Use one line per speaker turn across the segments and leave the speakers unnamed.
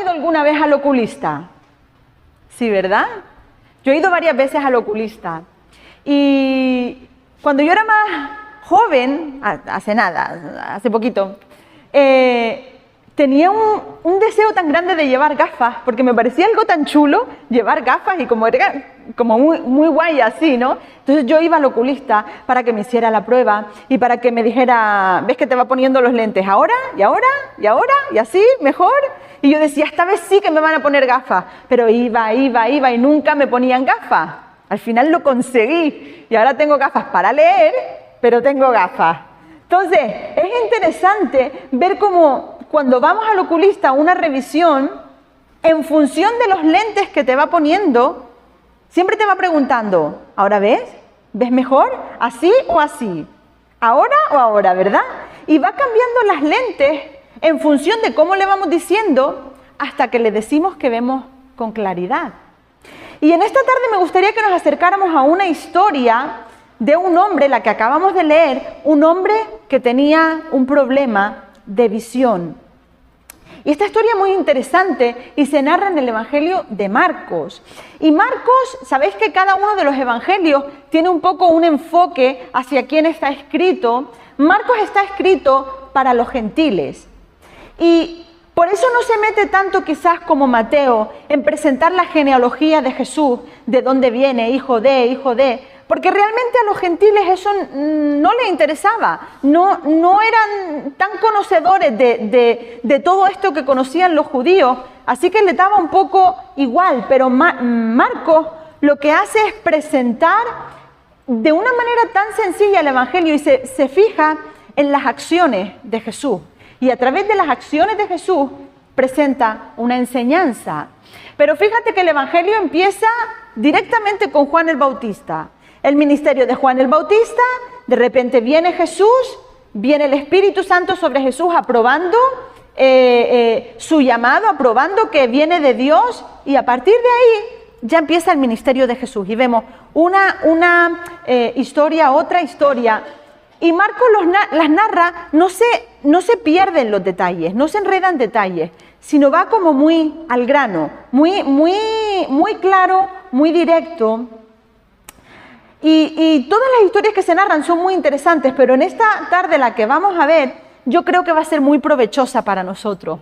ido alguna vez al oculista? Sí, ¿verdad? Yo he ido varias veces al oculista. Y cuando yo era más joven, hace poquito, tenía un deseo tan grande de llevar gafas, porque me parecía algo tan chulo llevar gafas y como era como muy guay así, ¿no? Entonces yo iba al oculista para que me hiciera la prueba y para que me dijera, ¿ves que te va poniendo los lentes ahora, y ahora, y ahora, y así, mejor? Y yo decía, esta vez sí que me van a poner gafas, pero iba y nunca me ponían gafas. Al final lo conseguí y ahora tengo gafas para leer, pero tengo gafas. Entonces, es interesante ver cómo cuando vamos al oculista a una revisión, en función de los lentes que te va poniendo, siempre te va preguntando, ¿ahora ves? ¿Ves mejor? ¿Así o así? ¿Ahora o ahora, verdad? Y va cambiando las lentes en función de cómo le vamos diciendo hasta que le decimos que vemos con claridad. Y en esta tarde me gustaría que nos acercáramos a una historia de un hombre, la que acabamos de leer, un hombre que tenía un problema de visión. Y esta historia es muy interesante y se narra en el Evangelio de Marcos. Y Marcos, sabéis que cada uno de los evangelios tiene un poco un enfoque hacia quién está escrito. Marcos está escrito para los gentiles. Y por eso no se mete tanto quizás como Mateo en presentar la genealogía de Jesús, de dónde viene, hijo de, porque realmente a los gentiles eso no les interesaba, no eran tan conocedores de todo esto que conocían los judíos, así que les daba un poco igual, pero Marcos lo que hace es presentar de una manera tan sencilla el Evangelio y se fija en las acciones de Jesús. Y a través de las acciones de Jesús presenta una enseñanza. Pero fíjate que el Evangelio empieza directamente con Juan el Bautista. El ministerio de Juan el Bautista, de repente viene Jesús, viene el Espíritu Santo sobre Jesús aprobando su llamado, aprobando que viene de Dios, y a partir de ahí ya empieza el ministerio de Jesús. Y vemos una historia, otra historia. Y Marcos las narra, no se pierden los detalles, no se enredan detalles, sino va como muy al grano, muy claro, muy directo. Y todas las historias que se narran son muy interesantes, pero en esta tarde la que vamos a ver, yo creo que va a ser muy provechosa para nosotros.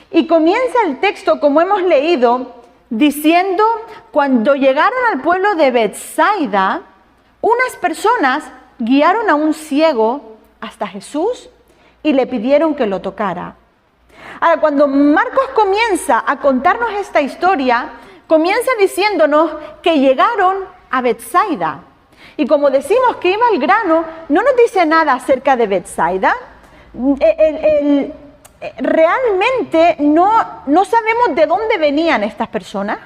Y comienza el texto, como hemos leído, diciendo, cuando llegaron al pueblo de Betsaida, unas personas guiaron a un ciego hasta Jesús y le pidieron que lo tocara. Ahora, cuando Marcos comienza a contarnos esta historia, comienza diciéndonos que llegaron a Betsaida. Y como decimos que iba al grano, no nos dice nada acerca de Betsaida. Realmente no sabemos de dónde venían estas personas.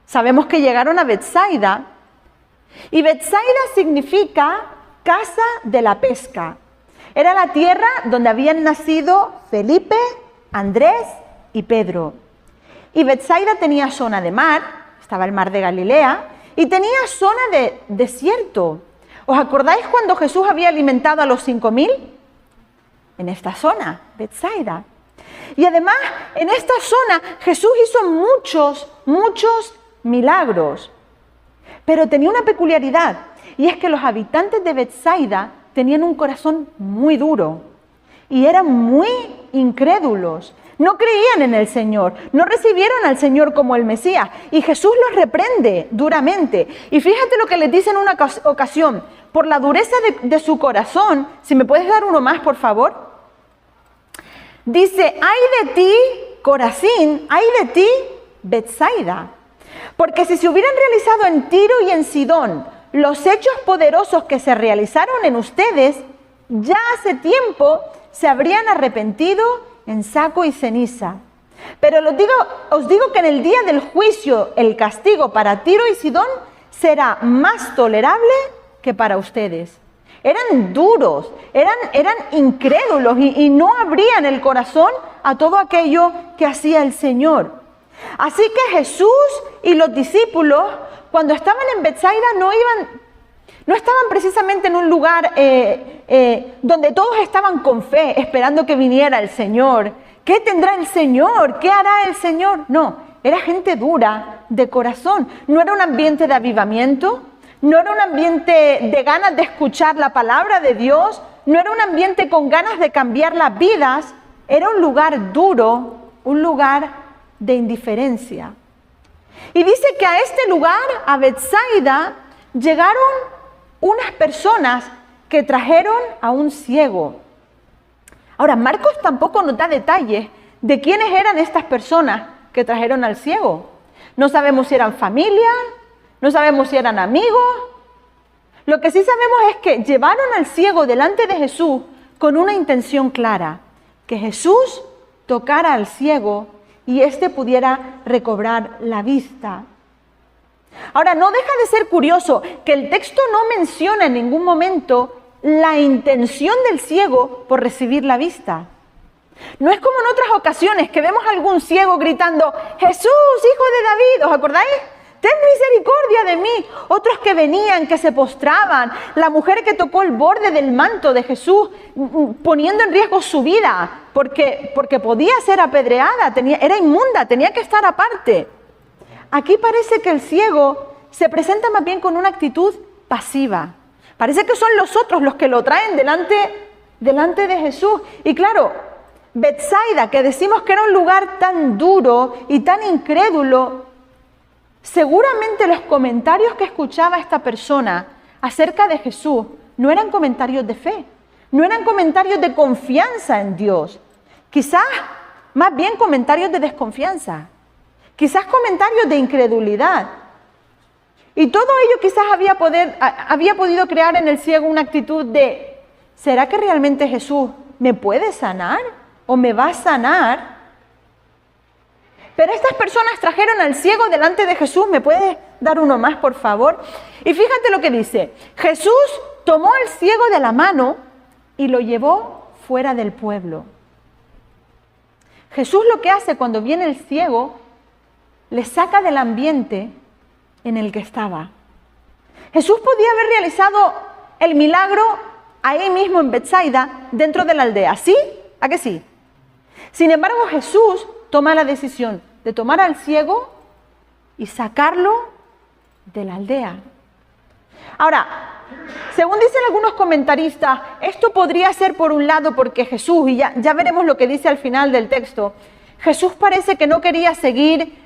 Sabemos que llegaron a Betsaida. Y Betsaida significa casa de la pesca. Era la tierra donde habían nacido Felipe, Andrés y Pedro. Y Betsaida tenía zona de mar, estaba el mar de Galilea, y tenía zona de desierto. ¿Os acordáis cuando Jesús había alimentado a los 5.000? En esta zona, Betsaida. Y además, en esta zona, Jesús hizo muchos milagros. Pero tenía una peculiaridad, y es que los habitantes de Betsaida tenían un corazón muy duro y eran muy incrédulos. No creían en el Señor, no recibieron al Señor como el Mesías, y Jesús los reprende duramente. Y fíjate lo que les dice en una ocasión: por la dureza de su corazón. Si me puedes dar uno más, por favor. Dice: ay de ti, Corazín, ay de ti, Betsaida. Porque si se hubieran realizado en Tiro y en Sidón los hechos poderosos que se realizaron en ustedes, ya hace tiempo se habrían arrepentido en saco y ceniza. Pero os digo que en el día del juicio el castigo para Tiro y Sidón será más tolerable que para ustedes. Eran duros, eran incrédulos y no abrían el corazón a todo aquello que hacía el Señor. Así que Jesús y los discípulos, cuando estaban en Betsaida, no estaban precisamente en un lugar donde todos estaban con fe, esperando que viniera el Señor. ¿Qué tendrá el Señor? ¿Qué hará el Señor? No, era gente dura de corazón. No era un ambiente de avivamiento, no era un ambiente de ganas de escuchar la palabra de Dios, no era un ambiente con ganas de cambiar las vidas, era un lugar duro, un lugar de indiferencia. Y dice que a este lugar, a Betsaida, llegaron unas personas que trajeron a un ciego. Ahora, Marcos tampoco nos da detalles de quiénes eran estas personas que trajeron al ciego. No sabemos si eran familia, no sabemos si eran amigos. Lo que sí sabemos es que llevaron al ciego delante de Jesús con una intención clara, que Jesús tocara al ciego y éste pudiera recobrar la vista. Ahora, no deja de ser curioso que el texto no menciona en ningún momento la intención del ciego por recibir la vista. No es como en otras ocasiones que vemos a algún ciego gritando, Jesús, hijo de David, ¿os acordáis? Ten misericordia de mí. Otros que venían, que se postraban. La mujer que tocó el borde del manto de Jesús, poniendo en riesgo su vida, porque podía ser apedreada, era inmunda, tenía que estar aparte. Aquí parece que el ciego se presenta más bien con una actitud pasiva. Parece que son los otros los que lo traen delante de Jesús. Y claro, Betsaida, que decimos que era un lugar tan duro y tan incrédulo, seguramente los comentarios que escuchaba esta persona acerca de Jesús no eran comentarios de fe, no eran comentarios de confianza en Dios, quizás más bien comentarios de desconfianza, quizás comentarios de incredulidad. Y todo ello quizás había podido crear en el ciego una actitud de, ¿será que realmente Jesús me puede sanar o me va a sanar? Pero estas personas trajeron al ciego delante de Jesús. ¿Me puedes dar uno más, por favor? Y fíjate lo que dice. Jesús tomó al ciego de la mano y lo llevó fuera del pueblo. Jesús lo que hace cuando viene el ciego, le saca del ambiente en el que estaba. Jesús podía haber realizado el milagro ahí mismo en Betsaida, dentro de la aldea. ¿Sí? ¿A que sí? Sin embargo, Jesús toma la decisión de tomar al ciego y sacarlo de la aldea. Ahora, según dicen algunos comentaristas, esto podría ser por un lado porque Jesús, y ya veremos lo que dice al final del texto, Jesús parece que no quería seguir,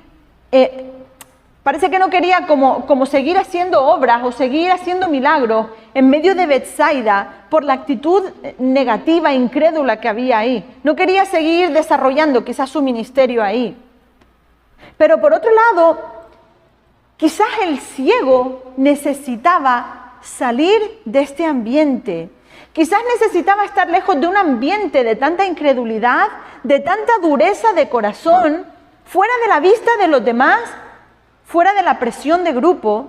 como seguir haciendo obras o seguir haciendo milagros en medio de Betsaida por la actitud negativa, incrédula que había ahí. No quería seguir desarrollando quizás su ministerio ahí. Pero por otro lado, quizás el ciego necesitaba salir de este ambiente. Quizás necesitaba estar lejos de un ambiente de tanta incredulidad, de tanta dureza de corazón, fuera de la vista de los demás, fuera de la presión de grupo,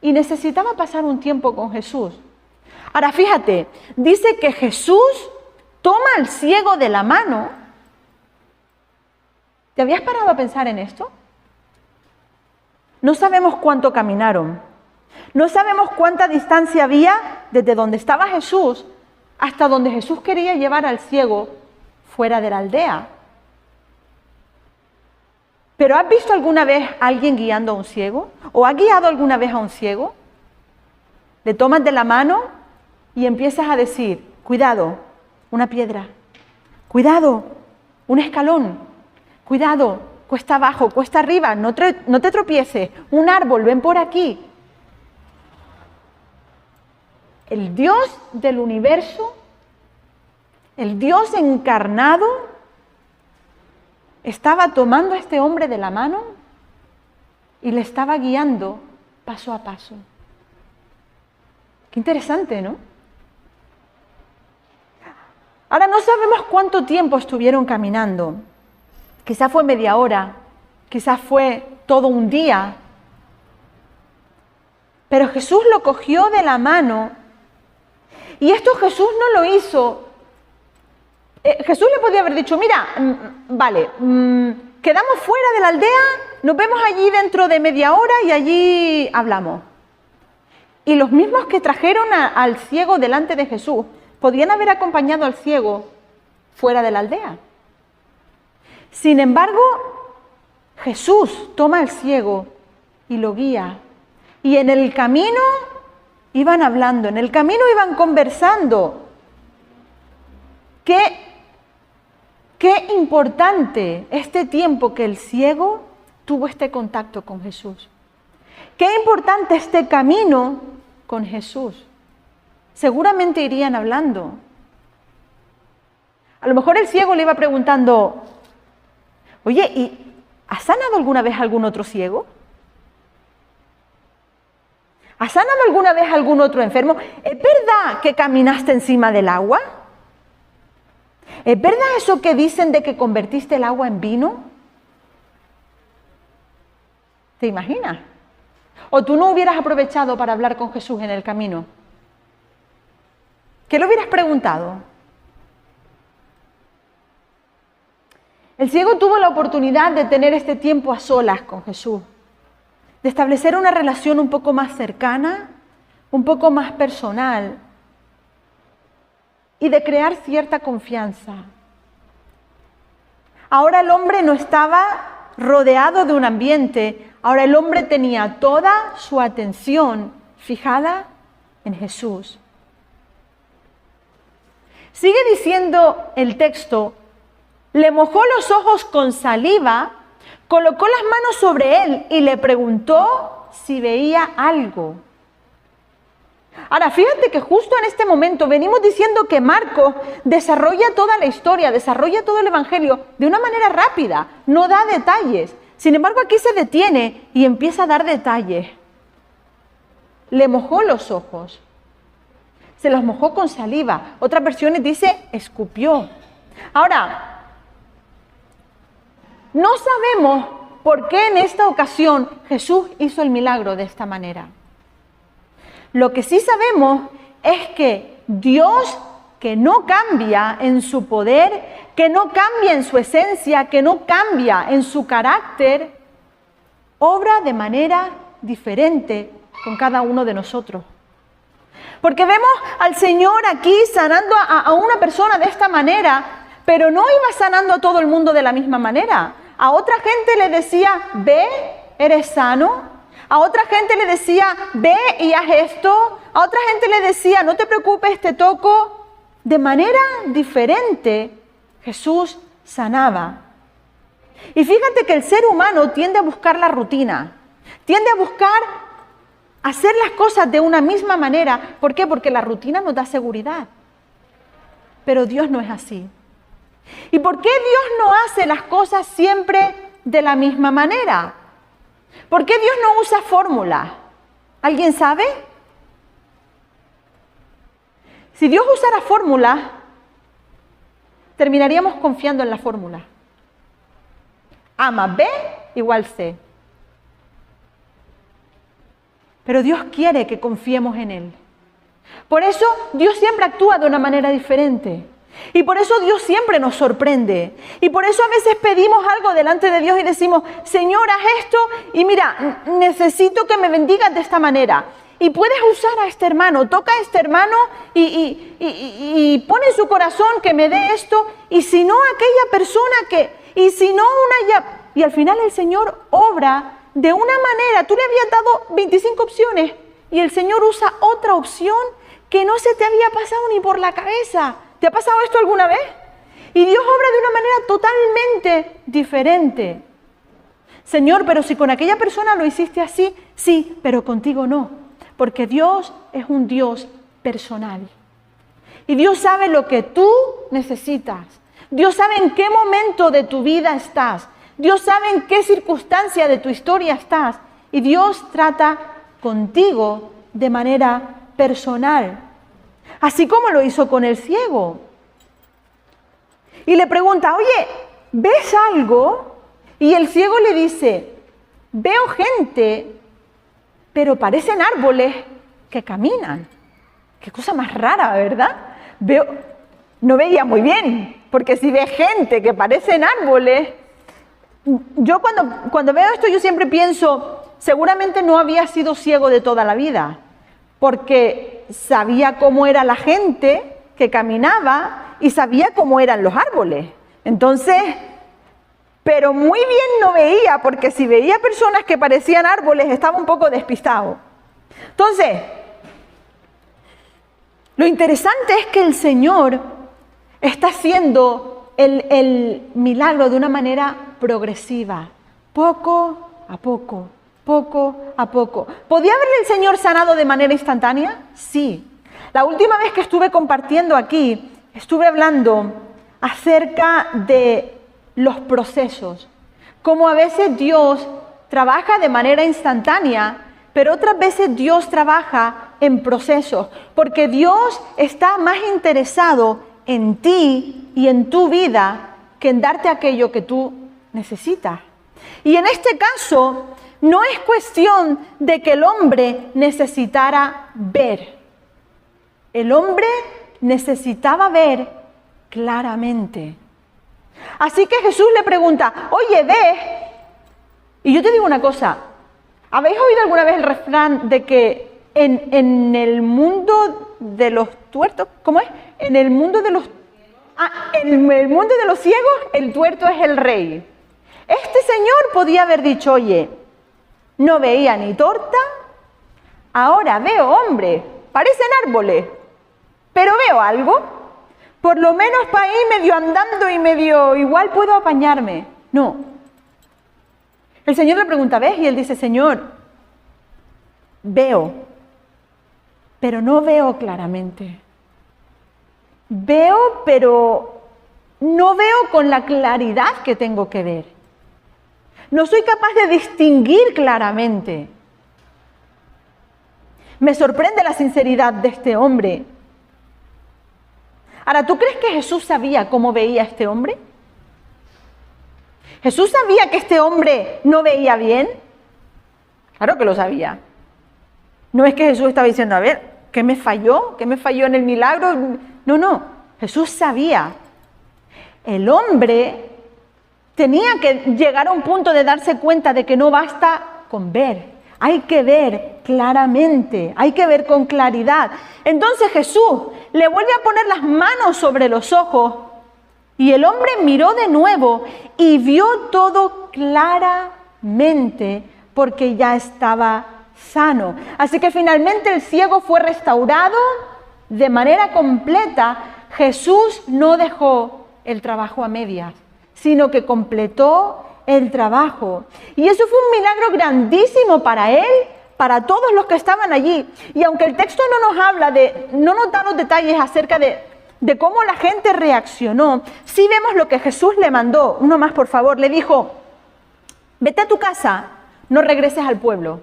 y necesitaba pasar un tiempo con Jesús. Ahora fíjate, dice que Jesús toma al ciego de la mano. ¿Te habías parado a pensar en esto? No sabemos cuánto caminaron. No sabemos cuánta distancia había desde donde estaba Jesús hasta donde Jesús quería llevar al ciego fuera de la aldea. ¿Pero has visto alguna vez a alguien guiando a un ciego? ¿O has guiado alguna vez a un ciego? Le tomas de la mano y empiezas a decir, cuidado, una piedra, cuidado, un escalón, cuidado, cuesta abajo, cuesta arriba, no te tropieces, un árbol, ven por aquí. El Dios del universo, el Dios encarnado, estaba tomando a este hombre de la mano y le estaba guiando paso a paso. Qué interesante, ¿no? Ahora no sabemos cuánto tiempo estuvieron caminando. Quizás fue media hora, quizás fue todo un día. Pero Jesús lo cogió de la mano y esto Jesús no lo hizo. Jesús le podía haber dicho, mira, vale, quedamos fuera de la aldea, nos vemos allí dentro de media hora y allí hablamos. Y los mismos que trajeron al ciego delante de Jesús podían haber acompañado al ciego fuera de la aldea. Sin embargo, Jesús toma al ciego y lo guía. Y en el camino iban hablando, en el camino iban conversando. Qué importante este tiempo que el ciego tuvo este contacto con Jesús. Qué importante este camino con Jesús. Seguramente irían hablando. A lo mejor el ciego le iba preguntando, oye, ¿y has sanado alguna vez a algún otro ciego? ¿Has sanado alguna vez a algún otro enfermo? ¿Es verdad que caminaste encima del agua? ¿Es verdad eso que dicen de que convertiste el agua en vino? ¿Te imaginas? ¿O tú no hubieras aprovechado para hablar con Jesús en el camino? ¿Qué le hubieras preguntado? El ciego tuvo la oportunidad de tener este tiempo a solas con Jesús, de establecer una relación un poco más cercana, un poco más personal y de crear cierta confianza. Ahora el hombre no estaba rodeado de un ambiente, ahora el hombre tenía toda su atención fijada en Jesús. Sigue diciendo el texto, le mojó los ojos con saliva, colocó las manos sobre él y le preguntó si veía algo. Ahora, fíjate que justo en este momento venimos diciendo que Marcos desarrolla toda la historia, desarrolla todo el Evangelio de una manera rápida, no da detalles. Sin embargo, aquí se detiene y empieza a dar detalles. Le mojó los ojos, se los mojó con saliva. Otras versiones dice escupió. Ahora, no sabemos por qué en esta ocasión Jesús hizo el milagro de esta manera. Lo que sí sabemos es que Dios, que no cambia en su poder, que no cambia en su esencia, que no cambia en su carácter, obra de manera diferente con cada uno de nosotros. Porque vemos al Señor aquí sanando a una persona de esta manera, pero no iba sanando a todo el mundo de la misma manera. A otra gente le decía, ve, eres sano. A otra gente le decía, ve y haz esto. A otra gente le decía, no te preocupes, te toco. De manera diferente, Jesús sanaba. Y fíjate que el ser humano tiende a buscar la rutina, tiende a buscar hacer las cosas de una misma manera. ¿Por qué? Porque la rutina nos da seguridad. Pero Dios no es así. ¿Y por qué Dios no hace las cosas siempre de la misma manera? ¿Por qué Dios no usa fórmulas? ¿Alguien sabe? Si Dios usara fórmulas, terminaríamos confiando en la fórmula. A más B igual C. Pero Dios quiere que confiemos en Él. Por eso Dios siempre actúa de una manera diferente. Y por eso Dios siempre nos sorprende. Y por eso a veces pedimos algo delante de Dios y decimos, Señor, haz esto y mira, necesito que me bendigas de esta manera. Y puedes usar a este hermano, toca a este hermano y pone en su corazón que me dé esto. Y si no, aquella persona que, y si no, una ya. Y al final el Señor obra de una manera. Tú le habías dado 25 opciones y el Señor usa otra opción que no se te había pasado ni por la cabeza. ¿Te ha pasado esto alguna vez? Y Dios obra de una manera totalmente diferente. Señor, pero si con aquella persona lo hiciste así, sí, pero contigo no. Porque Dios es un Dios personal. Y Dios sabe lo que tú necesitas. Dios sabe en qué momento de tu vida estás. Dios sabe en qué circunstancia de tu historia estás. Y Dios trata contigo de manera personal. Así como lo hizo con el ciego. Y le pregunta, oye, ¿ves algo? Y el ciego le dice, veo gente, pero parecen árboles que caminan. Qué cosa más rara, ¿verdad? No veía muy bien, porque si ves gente que parecen árboles, yo cuando veo esto yo siempre pienso, seguramente no había sido ciego de toda la vida. porque sabía cómo era la gente que caminaba y sabía cómo eran los árboles. Entonces, pero muy bien no veía, porque si veía personas que parecían árboles, estaba un poco despistado. Entonces, lo interesante es que el Señor está haciendo el milagro de una manera progresiva, poco a poco, poco a poco. ¿Podía haberle el Señor sanado de manera instantánea? Sí. La última vez que estuve compartiendo aquí, estuve hablando acerca de los procesos, cómo a veces Dios trabaja de manera instantánea, pero otras veces Dios trabaja en procesos, porque Dios está más interesado en ti y en tu vida que en darte aquello que tú necesitas. Y en este caso, no es cuestión de que el hombre necesitara ver. El hombre necesitaba ver claramente. Así que Jesús le pregunta, oye, ¿ves? Y yo te digo una cosa, ¿habéis oído alguna vez el refrán de que en el mundo de los tuertos, ¿cómo es? En el mundo de los ciegos, el tuerto es el rey. Este señor podía haber dicho, oye, no veía ni torta, ahora veo hombres, parecen árboles, pero veo algo. Por lo menos para ir medio andando y medio igual puedo apañarme. No. El Señor le pregunta, ¿ves? Y él dice, Señor, veo, pero no veo claramente. Veo, pero no veo con la claridad que tengo que ver. No soy capaz de distinguir claramente. Me sorprende la sinceridad de este hombre. Ahora, ¿tú crees que Jesús sabía cómo veía a este hombre? ¿Jesús sabía que este hombre no veía bien? Claro que lo sabía. No es que Jesús estaba diciendo, a ver, ¿qué me falló? ¿Qué me falló en el milagro? No. Jesús sabía. El hombre tenía que llegar a un punto de darse cuenta de que no basta con ver. Hay que ver claramente, hay que ver con claridad. Entonces Jesús le vuelve a poner las manos sobre los ojos y el hombre miró de nuevo y vio todo claramente porque ya estaba sano. Así que finalmente el ciego fue restaurado de manera completa. Jesús no dejó el trabajo a medias, sino que completó el trabajo. Y eso fue un milagro grandísimo para él, para todos los que estaban allí. Y aunque el texto no nos habla no nos da los detalles acerca de cómo la gente reaccionó, sí vemos lo que Jesús le mandó. Uno más, por favor. Le dijo, vete a tu casa, no regreses al pueblo.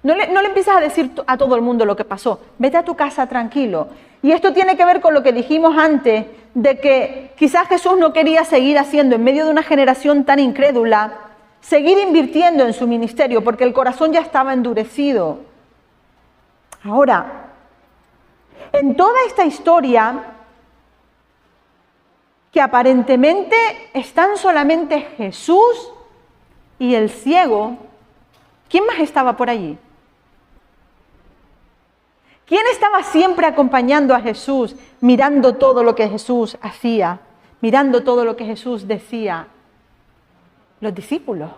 No le empiezas a decir a todo el mundo lo que pasó. Vete a tu casa tranquilo. Y esto tiene que ver con lo que dijimos antes, de que quizás Jesús no quería seguir haciendo, en medio de una generación tan incrédula, seguir invirtiendo en su ministerio, porque el corazón ya estaba endurecido. Ahora, en toda esta historia, que aparentemente están solamente Jesús y el ciego, ¿quién más estaba por allí? ¿Quién estaba siempre acompañando a Jesús, mirando todo lo que Jesús hacía, mirando todo lo que Jesús decía? Los discípulos.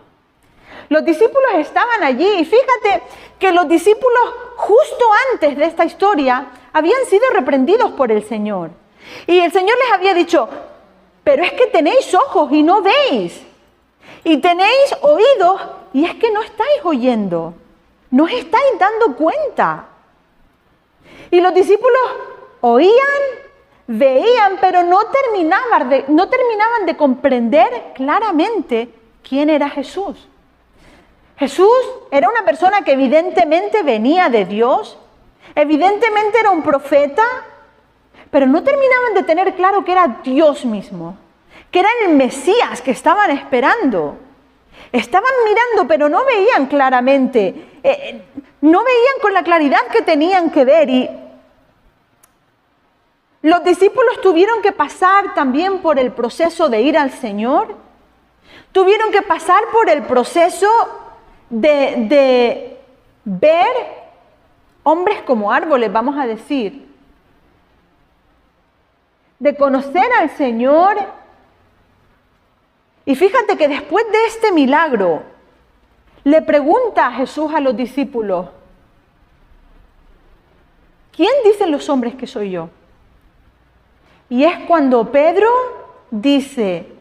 Los discípulos estaban allí y fíjate que los discípulos justo antes de esta historia habían sido reprendidos por el Señor. Y el Señor les había dicho, pero es que tenéis ojos y no veis, y tenéis oídos y es que no estáis oyendo, no os estáis dando cuenta. Y los discípulos oían, veían, pero no terminaban de comprender claramente quién era Jesús. Jesús era una persona que evidentemente venía de Dios, evidentemente era un profeta, pero no terminaban de tener claro que era Dios mismo, que era el Mesías que estaban esperando. Estaban mirando, pero no veían claramente, no veían con la claridad que tenían que ver. Y los discípulos tuvieron que pasar también por el proceso de ir al Señor, tuvieron que pasar por el proceso de ver hombres como árboles, vamos a decir, de conocer al Señor. Y fíjate que después de este milagro, le pregunta a Jesús a los discípulos, ¿quién dicen los hombres que soy yo? Y es cuando Pedro dice,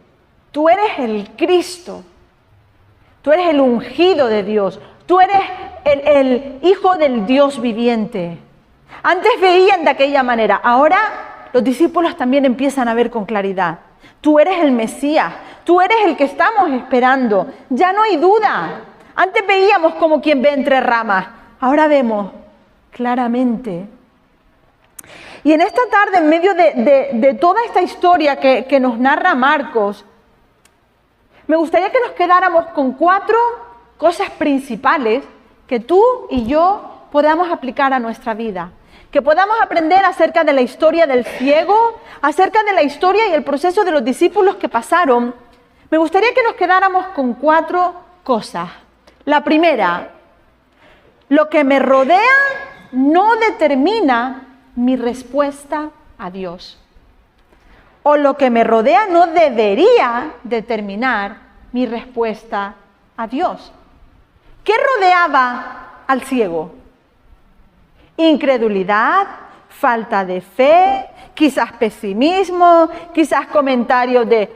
tú eres el Cristo, tú eres el ungido de Dios, tú eres el Hijo del Dios viviente. Antes veían de aquella manera, ahora los discípulos también empiezan a ver con claridad. Tú eres el Mesías, tú eres el que estamos esperando, ya no hay duda. Antes veíamos como quien ve entre ramas, ahora vemos claramente. Y en esta tarde, en medio de toda esta historia que nos narra Marcos, me gustaría que nos quedáramos con 4 cosas principales que tú y yo podamos aplicar a nuestra vida. Que podamos aprender acerca de la historia del ciego, acerca de la historia y el proceso de los discípulos que pasaron. Me gustaría que nos quedáramos con 4 cosas. La primera, lo que me rodea no determina mi respuesta a Dios. O lo que me rodea no debería determinar mi respuesta a Dios. ¿Qué rodeaba al ciego? Incredulidad, falta de fe, quizás pesimismo, quizás comentarios de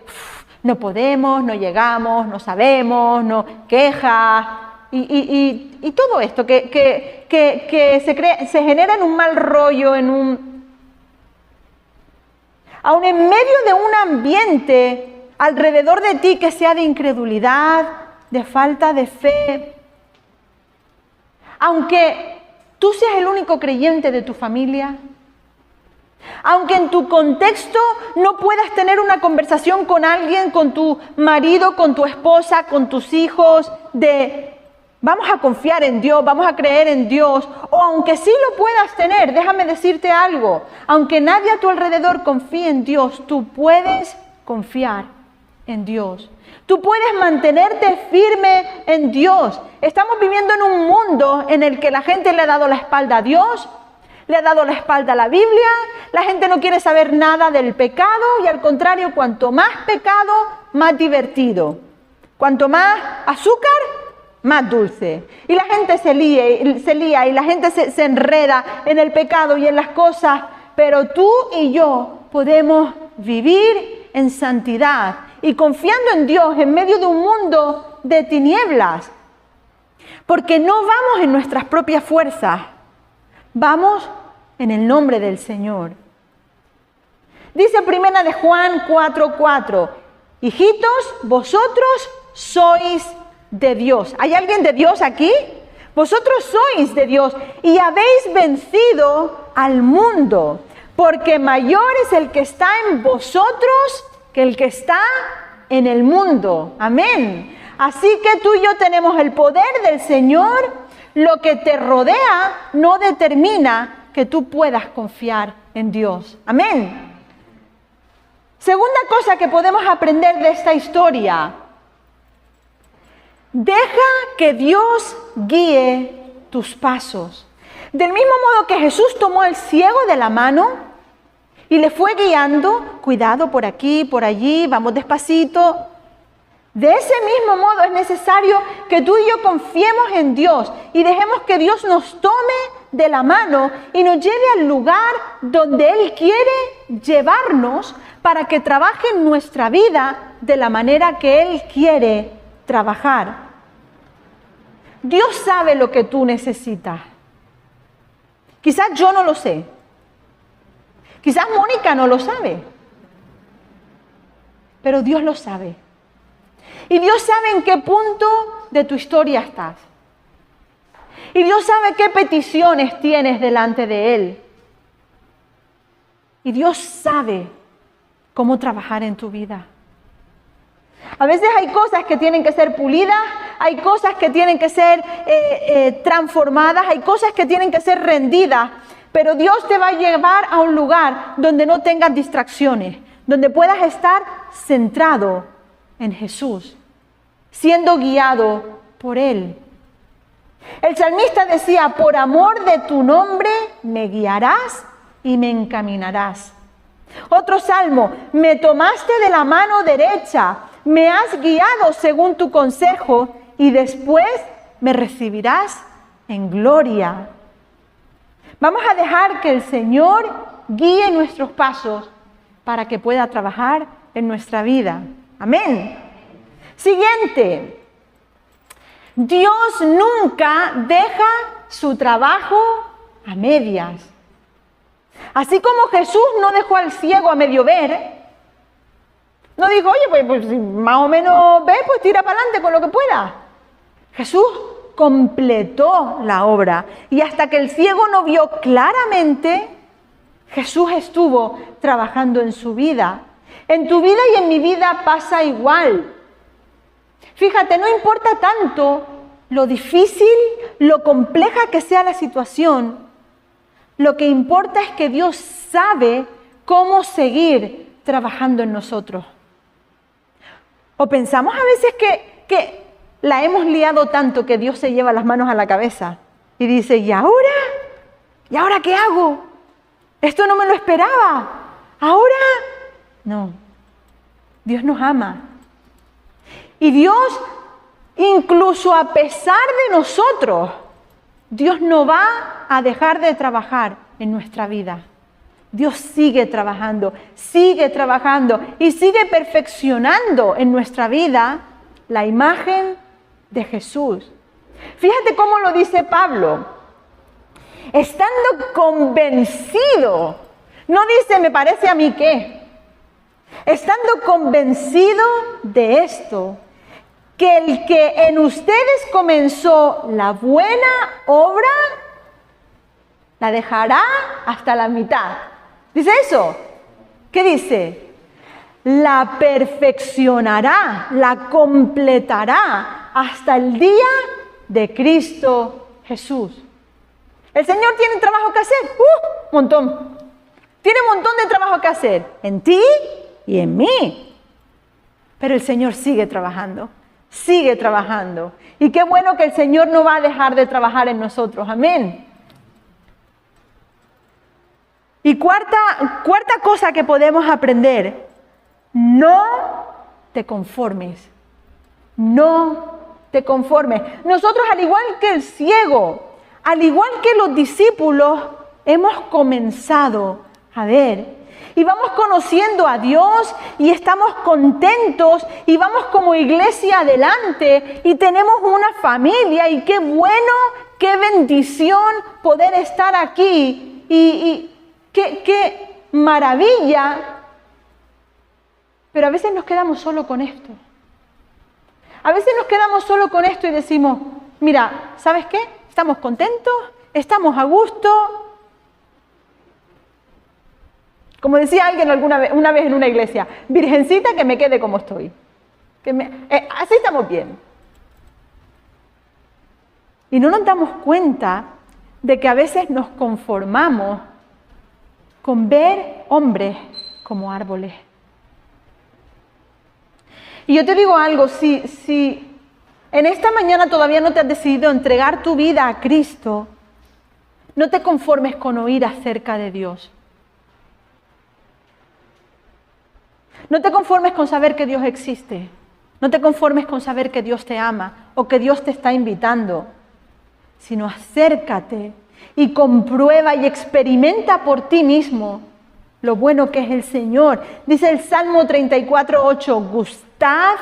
no podemos, no llegamos, no sabemos, no quejas y todo esto que se genera en un mal rollo, aun en medio de un ambiente alrededor de ti que sea de incredulidad, de falta de fe, aunque tú seas el único creyente de tu familia, aunque en tu contexto no puedas tener una conversación con alguien, con tu marido, con tu esposa, con tus hijos, de vamos a confiar en Dios, vamos a creer en Dios, o aunque sí lo puedas tener, déjame decirte algo, aunque nadie a tu alrededor confíe en Dios, tú puedes confiar en Dios. Tú puedes mantenerte firme en Dios. Estamos viviendo en un mundo en el que la gente le ha dado la espalda a Dios, le ha dado la espalda a la Biblia, la gente no quiere saber nada del pecado y al contrario, cuanto más pecado, más divertido. Cuanto más azúcar, más dulce. Y la gente se lía y la gente se enreda en el pecado y en las cosas, pero tú y yo podemos vivir en santidad y confiando en Dios en medio de un mundo de tinieblas, porque no vamos en nuestras propias fuerzas, vamos en el nombre del Señor. Dice 1 de Juan 4:4, hijitos, vosotros sois de Dios. ¿Hay alguien de Dios aquí? Vosotros sois de Dios y habéis vencido al mundo, porque mayor es el que está en vosotros que el que está en el mundo. Amén. Así que tú y yo tenemos el poder del Señor. Lo que te rodea no determina que tú puedas confiar en Dios. Amén. Segunda cosa que podemos aprender de esta historia. Deja que Dios guíe tus pasos. Del mismo modo que Jesús tomó al ciego de la mano y le fue guiando, cuidado por aquí, por allí, vamos despacito. De ese mismo modo es necesario que tú y yo confiemos en Dios y dejemos que Dios nos tome de la mano y nos lleve al lugar donde Él quiere llevarnos para que trabaje en nuestra vida de la manera que Él quiere trabajar. Dios sabe lo que tú necesitas. Quizás yo no lo sé. Quizás Mónica no lo sabe, pero Dios lo sabe. Y Dios sabe en qué punto de tu historia estás. Y Dios sabe qué peticiones tienes delante de Él. Y Dios sabe cómo trabajar en tu vida. A veces hay cosas que tienen que ser pulidas, hay cosas que tienen que ser transformadas, hay cosas que tienen que ser rendidas. Pero Dios te va a llevar a un lugar donde no tengas distracciones, donde puedas estar centrado en Jesús, siendo guiado por Él. El salmista decía, por amor de tu nombre me guiarás y me encaminarás. Otro salmo, me tomaste de la mano derecha, me has guiado según tu consejo y después me recibirás en gloria. Vamos a dejar que el Señor guíe nuestros pasos para que pueda trabajar en nuestra vida. Amén. Siguiente. Dios nunca deja su trabajo a medias. Así como Jesús no dejó al ciego a medio ver, no dijo, oye, pues si más o menos ve, pues tira para adelante con lo que pueda. Jesús completó la obra y hasta que el ciego no vio claramente, Jesús estuvo trabajando en su vida. En tu vida y en mi vida pasa igual. Fíjate, no importa tanto lo difícil, lo compleja que sea la situación, lo que importa es que Dios sabe cómo seguir trabajando en nosotros. O pensamos a veces que la hemos liado tanto que Dios se lleva las manos a la cabeza y dice, ¿y ahora? ¿Y ahora qué hago? Esto no me lo esperaba. ¿Ahora? No. Dios nos ama. Y Dios, incluso a pesar de nosotros, Dios no va a dejar de trabajar en nuestra vida. Dios sigue trabajando y sigue perfeccionando en nuestra vida la imagen de Jesús. Fíjate cómo lo dice Pablo. Estando convencido, no dice me parece a mí qué. Estando convencido de esto, que el que en ustedes comenzó la buena obra, la dejará hasta la mitad. ¿Dice eso? ¿Qué dice? La perfeccionará, la completará hasta el día de Cristo Jesús. El Señor tiene trabajo que hacer, montón. Tiene un montón de trabajo que hacer en ti y en mí. Pero el Señor sigue trabajando. Sigue trabajando. Y qué bueno que el Señor no va a dejar de trabajar en nosotros. Amén. Y cuarta cosa que podemos aprender. No te conformes. No te conformes. Nosotros, al igual que el ciego, al igual que los discípulos, hemos comenzado a ver. Y vamos conociendo a Dios y estamos contentos y vamos como iglesia adelante y tenemos una familia y qué bueno, qué bendición poder estar aquí y qué maravilla. Pero a veces nos quedamos solo con esto. A veces nos quedamos solo con esto y decimos, mira, ¿sabes qué? Estamos contentos, estamos a gusto. Como decía alguien una vez en una iglesia, virgencita que me quede como estoy. Así estamos bien. Y no nos damos cuenta de que a veces nos conformamos con ver hombres como árboles. Y yo te digo algo, si en esta mañana todavía no te has decidido entregar tu vida a Cristo, no te conformes con oír acerca de Dios. No te conformes con saber que Dios existe. No te conformes con saber que Dios te ama o que Dios te está invitando, sino acércate y comprueba y experimenta por ti mismo lo bueno que es el Señor. Dice el Salmo 34:8, gustad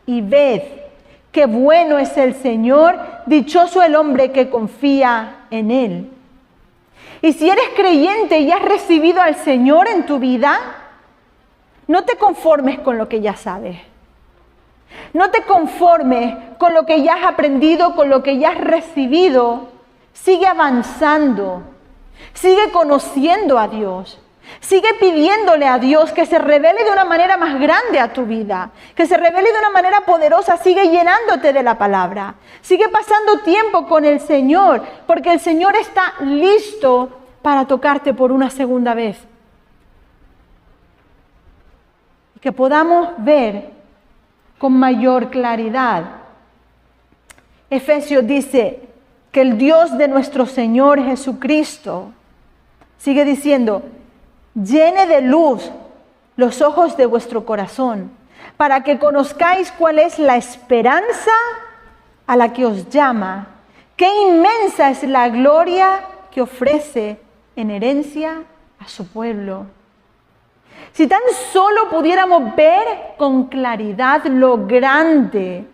y ved qué bueno es el Señor, dichoso el hombre que confía en Él. Y si eres creyente y has recibido al Señor en tu vida, no te conformes con lo que ya sabes. No te conformes con lo que ya has aprendido, con lo que ya has recibido. Sigue avanzando. Sigue conociendo a Dios. Sigue pidiéndole a Dios que se revele de una manera más grande a tu vida. Que se revele de una manera poderosa. Sigue llenándote de la palabra. Sigue pasando tiempo con el Señor. Porque el Señor está listo para tocarte por una segunda vez. Que podamos ver con mayor claridad Efesios dice que el Dios de nuestro Señor Jesucristo, sigue diciendo, llene de luz los ojos de vuestro corazón, para que conozcáis cuál es la esperanza a la que os llama, qué inmensa es la gloria que ofrece en herencia a su pueblo. Si tan solo pudiéramos ver con claridad lo grande,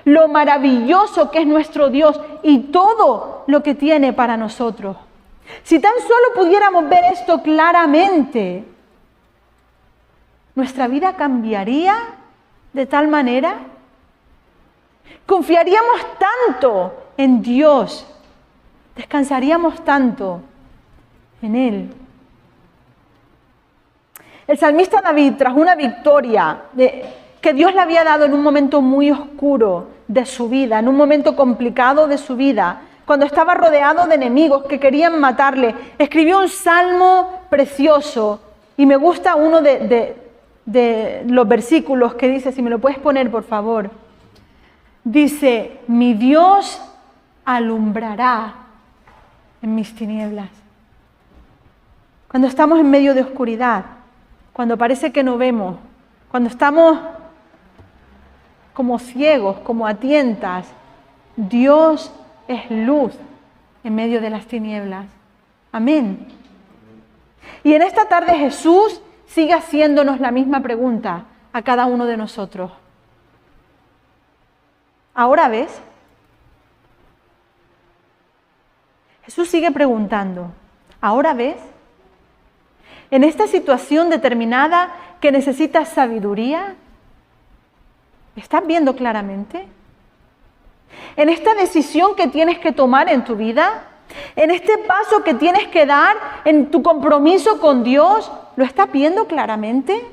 lo maravilloso que es nuestro Dios y todo lo que tiene para nosotros. Si tan solo pudiéramos ver esto claramente, nuestra vida cambiaría de tal manera. Confiaríamos tanto en Dios, descansaríamos tanto en Él. El salmista David, tras una victoria que Dios le había dado en un momento muy oscuro de su vida, en un momento complicado de su vida, cuando estaba rodeado de enemigos que querían matarle, escribió un salmo precioso. Y me gusta uno de los versículos que dice, si me lo puedes poner por favor. Dice, mi Dios alumbrará en mis tinieblas. Cuando estamos en medio de oscuridad, cuando parece que no vemos, cuando estamos como ciegos, como a tientas, Dios es luz en medio de las tinieblas. Amén. Y en esta tarde Jesús sigue haciéndonos la misma pregunta a cada uno de nosotros. ¿Ahora ves? Jesús sigue preguntando, ¿ahora ves? En esta situación determinada que necesitas sabiduría, ¿estás viendo claramente? En esta decisión que tienes que tomar en tu vida, en este paso que tienes que dar en tu compromiso con Dios, ¿lo estás viendo claramente?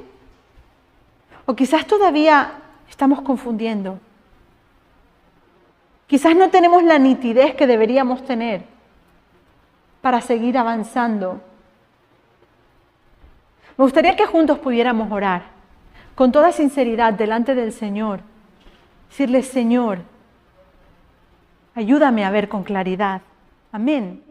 O quizás todavía estamos confundiendo. Quizás no tenemos la nitidez que deberíamos tener para seguir avanzando. Me gustaría que juntos pudiéramos orar con toda sinceridad delante del Señor. Decirle, Señor, ayúdame a ver con claridad. Amén.